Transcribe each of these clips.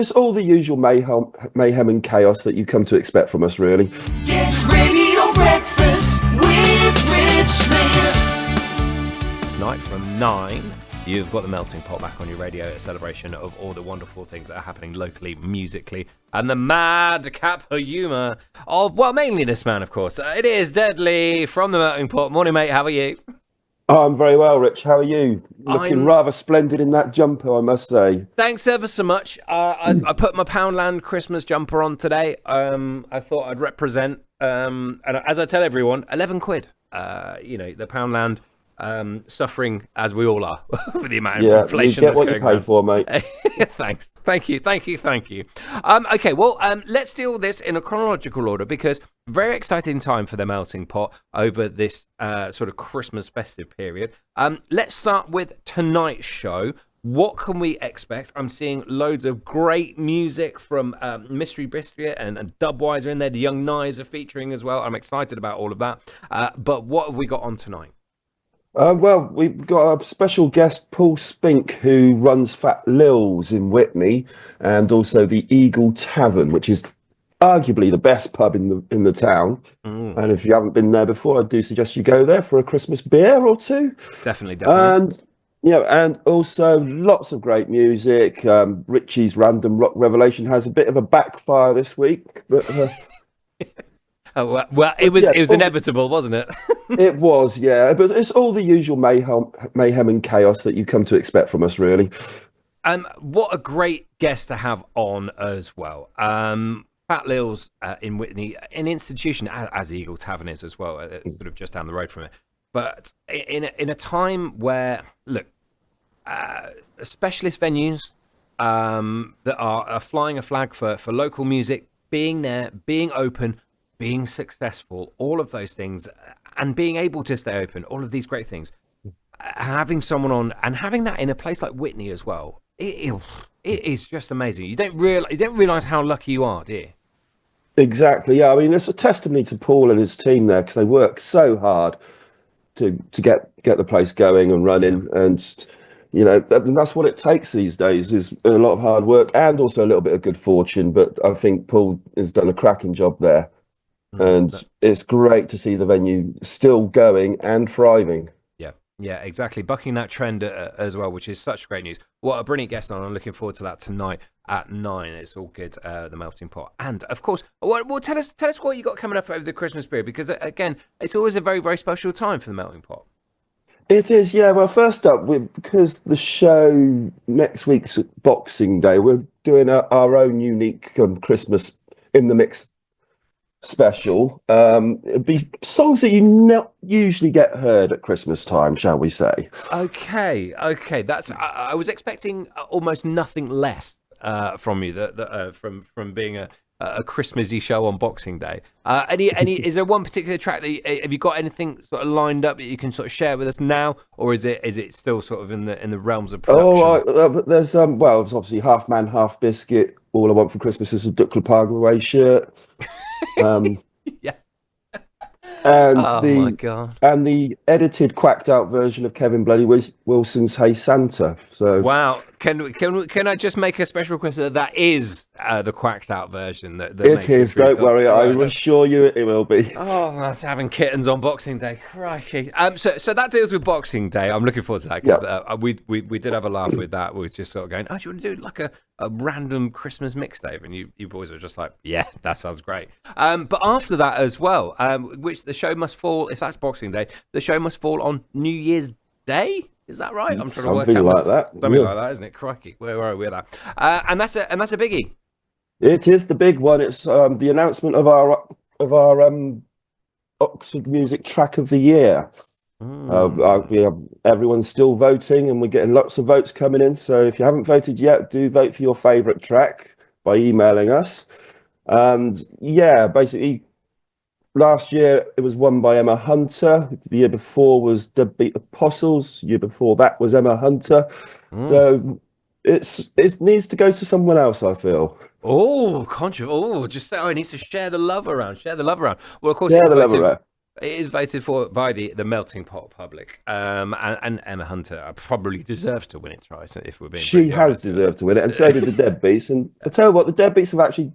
It's all the usual mayhem and chaos that you come to expect from us, really. Get radio breakfast with Rich Smith. Tonight from 9, you've got the Melting Pot back on your radio, a celebration of all the wonderful things that are happening locally, musically, and the madcap humour of, well, mainly this man, of course. It is Deadly from the Melting Pot. Morning, mate. How are you? I'm very well, Rich. How are you? Looking rather splendid in that jumper, I must say. Thanks ever so much. I put my Poundland Christmas jumper on today. I thought I'd represent, and as I tell everyone, 11 quid. The Poundland suffering, as we all are, with the amount of inflation that's going on. You get what you pay for, mate. Thanks. Thank you. Okay, well, let's deal with this in a chronological order because very exciting time for the Melting Pot over this sort of Christmas festive period. Let's start with tonight's show. What can we expect? I'm seeing loads of great music from Mystery Biscuit and Dubwise are in there. The Young Knives are featuring as well. I'm excited about all of that. But what have we got on tonight? Well, we've got a special guest, Paul Spink, who runs Fat Lil's in Whitney, and also the Eagle Tavern, which is arguably the best pub in the town. And if you haven't been there before, I do suggest you go there for a Christmas beer or two. Definitely. And also lots of great music. Richie's Random Rock Revelation has a bit of a backfire this week, but. It was inevitable, wasn't it? It was, yeah. But it's all the usual mayhem and chaos that you come to expect from us, really. What a great guest to have on as well. Fat Lil's in Whitney, an institution, as Eagle Tavern is as well, sort of just down the road from it. But in a time where, look, specialist venues that are flying a flag for local music, being there, being open, being successful, all of those things, and being able to stay open, all of these great things, having someone on and having that in a place like Whitney as well, it is just amazing. You don't realize how lucky you are, do you? Exactly. Yeah. I mean, it's a testimony to Paul and his team there because they work so hard to get the place going and running, and that's what it takes these days is a lot of hard work and also a little bit of good fortune. But I think Paul has done a cracking job there. And it's great to see the venue still going and thriving. Yeah, exactly. Bucking that trend as well, which is such great news. What a brilliant guest on. I'm looking forward to that tonight at 9. It's all good, the Melting Pot. And, of course, well, tell us what you got coming up over the Christmas period, because, again, it's always a very, very special time for the Melting Pot. It is, yeah. Well, first up, because the show next week's Boxing Day, we're doing our own unique Christmas in the mix special. It'd be songs that you not usually get heard at Christmas time, shall we say? Okay. That's I was expecting almost nothing less from you from being a Christmassy show on Boxing Day. Any is there one particular track that have you got anything sort of lined up that you can sort of share with us now, or is it still sort of in the realms of production? There's it's obviously Half Man, Half Biscuit. All I Want for Christmas is a Duckle Parkway shirt. Yeah. And my God. And the edited, quacked out version of Kevin Bloody Wilson's "Hey Santa." So wow, can I just make a special request that is the quacked out version? That it is. Don't worry, I assure you it will be. Oh, that's having kittens on Boxing Day, crikey. So that deals with Boxing Day. I'm looking forward to that because we did have a laugh with that. We were just sort of going, oh, do you want to do like a random Christmas mixtape? And you boys are just like, yeah, that sounds great. But after that as well, which the show must fall, if that's Boxing Day, the show must fall on New Year's Day. Is that right? I'm trying to work out something like that, isn't it? Crikey, where are we with that? And that's a biggie. It is the big one. It's the announcement of our Oxford Music Track of the Year. Everyone's still voting, and we're getting lots of votes coming in. So if you haven't voted yet, do vote for your favourite track by emailing us. And yeah, basically, last year it was won by Emma Hunter. The year before was Deadbeat Apostles. The year before that was Emma Hunter. So it needs to go to someone else, I feel. Oh, just say, it needs to share the love around. Well, of course, It is voted for by the melting pot public, and Emma Hunter probably deserves to win it twice. If we're being She brutally has honest. deserved to win it, and so did the Deadbeats. And I tell you what, the Deadbeats have actually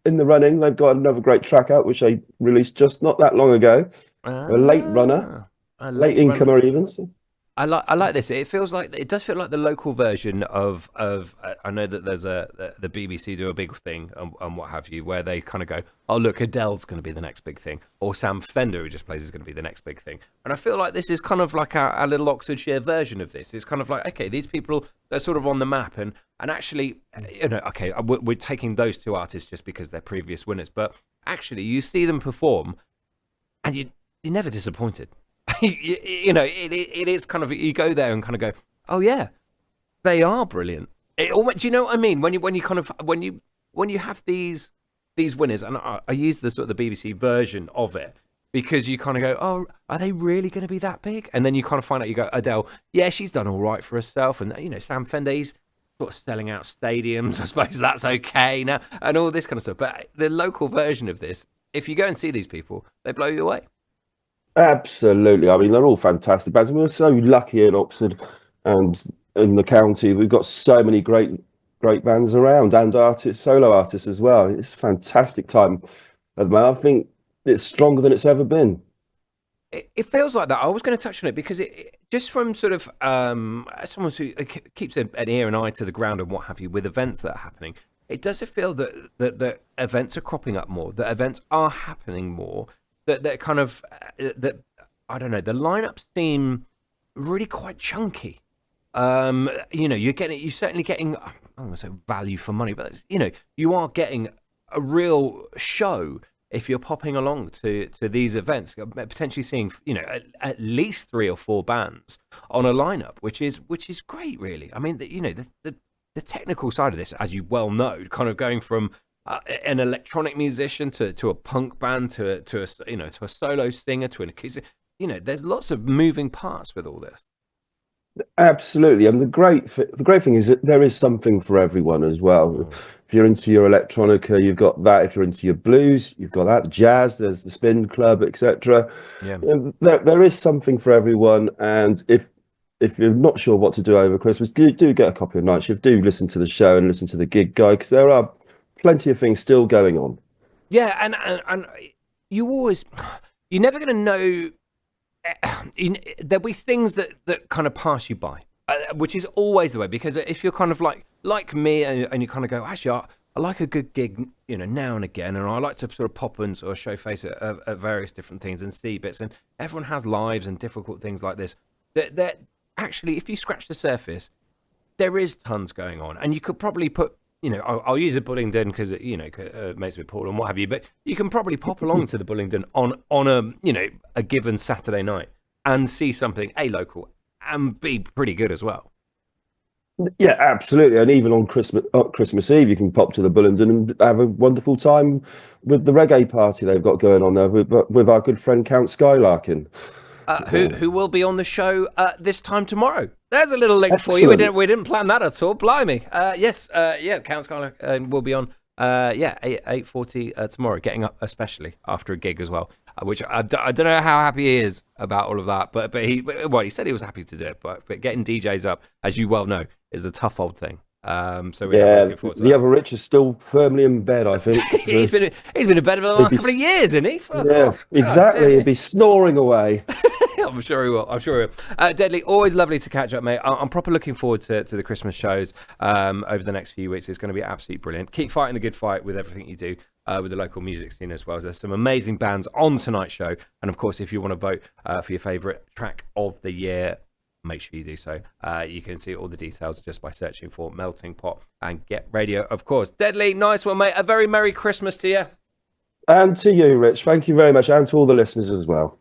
in the running. They've got another great track out, which they released just not that long ago. A late runner, A late late runner. incomer even. So. I like this. It feels like it does feel like the local version of I know that there's the BBC do a big thing and what have you, where they kind of go, oh look, Adele's going to be the next big thing, or Sam Fender who just plays is going to be the next big thing. And I feel like this is kind of like our little Oxfordshire version of this. It's kind of like, okay, these people, they're sort of on the map, and actually, okay, we're taking those two artists just because they're previous winners, but actually you see them perform and you're never disappointed. It is kind of, you go there and kind of go, oh yeah, they are brilliant. Do you know what I mean? When you have these winners, and I use the sort of the BBC version of it because you kind of go, oh, are they really going to be that big? And then you kind of find out, you go, Adele, yeah, she's done all right for herself, and Sam Fender, he's sort of selling out stadiums. I suppose that's okay now, and all this kind of stuff. But the local version of this, if you go and see these people, they blow you away. Absolutely. I mean, they're all fantastic bands. We're so lucky in Oxford and in the county. We've got so many great bands around, and artists, solo artists as well. It's a fantastic time at the moment. I think it's stronger than it's ever been. It feels like that. I was going to touch on it because it just from sort of someone who keeps an ear and eye to the ground and what have you with events that are happening. It does feel that events are cropping up more, that events are happening more. That kind of that I don't know. The lineups seem really quite chunky. You're certainly getting, I don't want to say value for money, but you are getting a real show if you're popping along to these events, potentially seeing at least 3 or 4 bands on a lineup, which is great, really. I mean, the technical side of this, as you well know, kind of going from an electronic musician to a punk band to a solo singer to an acoustic. There's lots of moving parts with all this. Absolutely, and the great thing is that there is something for everyone as well. If you're into your electronica, you've got that. If you're into your blues, you've got that. Jazz, there's the spin club, etc. Yeah, there is something for everyone. And if you're not sure what to do over Christmas, do get a copy of Night Shift. Do listen to the show and listen to the gig guide, because there are plenty of things still going on. Yeah, and you're never going to know. There'll be things that kind of pass you by, which is always the way. Because if you're kind of like me, and you kind of go, actually, I like a good gig, now and again, and I like to sort of pop and sort of show face at various different things and see bits. And everyone has lives and difficult things like this. That actually, if you scratch the surface, there is tons going on, and you could probably put. I'll use a Bullingdon because it makes me Paul and what have you. But you can probably pop along to the Bullingdon on a given Saturday night and see something local and be pretty good as well. Yeah, absolutely. And even on Christmas Eve, you can pop to the Bullingdon and have a wonderful time with the reggae party they've got going on there with our good friend Count Skylarkin. Who will be on the show this time tomorrow. There's a little link Excellent. for you. We didn't plan that at all. Blimey. Yes, Count Skylar will be on 8:40 tomorrow, getting up especially after a gig as well, which I don't know how happy he is about all of that, but he said he was happy to do it, but getting DJs up, as you well know, is a tough old thing. So we're looking forward to the that. other Rich is still firmly in bed, I think. he's been in bed for the last couple of years, isn't he? Exactly. He'd be snoring away. I'm sure he will. Deadly, always lovely to catch up, mate. I'm proper looking forward to the Christmas shows over the next few weeks. It's going to be absolutely brilliant. Keep fighting the good fight with everything you do with the local music scene as well. There's some amazing bands on tonight's show. And of course, if you want to vote for your favourite track of the year, make sure you do so. You can see all the details just by searching for Melting Pot and Get Radio, of course. Deadly, nice one, mate. A very Merry Christmas to you. And to you, Rich. Thank you very much. And to all the listeners as well.